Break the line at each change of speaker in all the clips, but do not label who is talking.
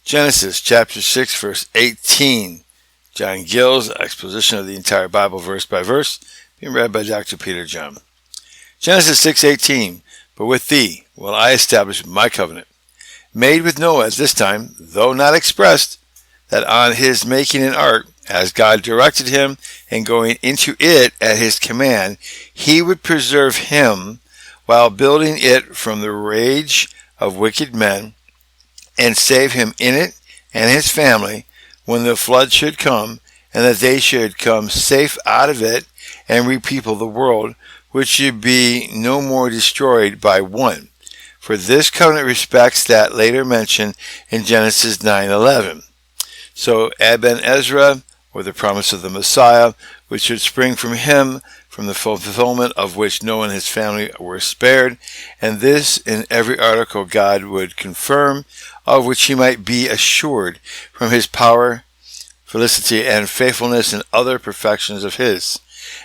Genesis chapter 6, verse 18. John Gill's exposition of the entire Bible verse by verse, being read by Dr. Peter John. Genesis 6:18. But with thee will I establish my covenant, made with Noah at this time, though not expressed, that on his making an ark, as God directed him, and going into it at his command, he would preserve him while building it from the rage of wicked men, and save him in it and his family when the flood should come, and that they should come safe out of it and repeople the world, which should be no more destroyed by one. For this covenant respects that later mentioned in Genesis 9:11. So Aben Ezra, or the promise of the Messiah, which should spring from him, from the fulfillment of which Noah and his family were spared, and this in every article God would confirm, of which he might be assured from his power, felicity, and faithfulness, and other perfections of his.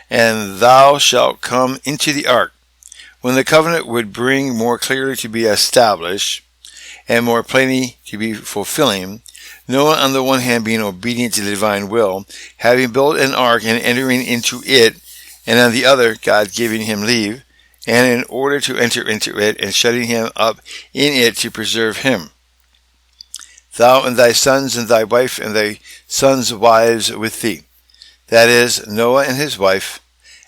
And thou shalt come into the ark. When the covenant would bring more clearly to be established, and more plainly to be fulfilling, Noah on the one hand being obedient to the divine will, having built an ark and entering into it, and on the other God giving him leave, and in order to enter into it, and shutting him up in it to preserve him. Thou and thy sons and thy wife and thy sons' wives with thee. That is, Noah and his wife,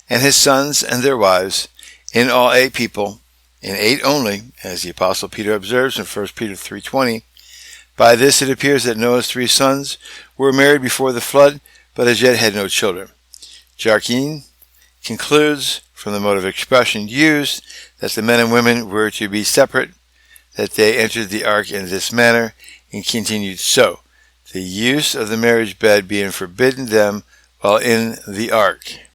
and his sons and their wives, in all 8 people, in 8 only, as the Apostle Peter observes in 1 Peter 3:20. By this it appears that Noah's 3 sons were married before the flood, but as yet had no children. Jarkin concludes from the mode of expression used that the men and women were to be separate, that they entered the ark in this manner, and continued so, the use of the marriage bed being forbidden them while in the ark.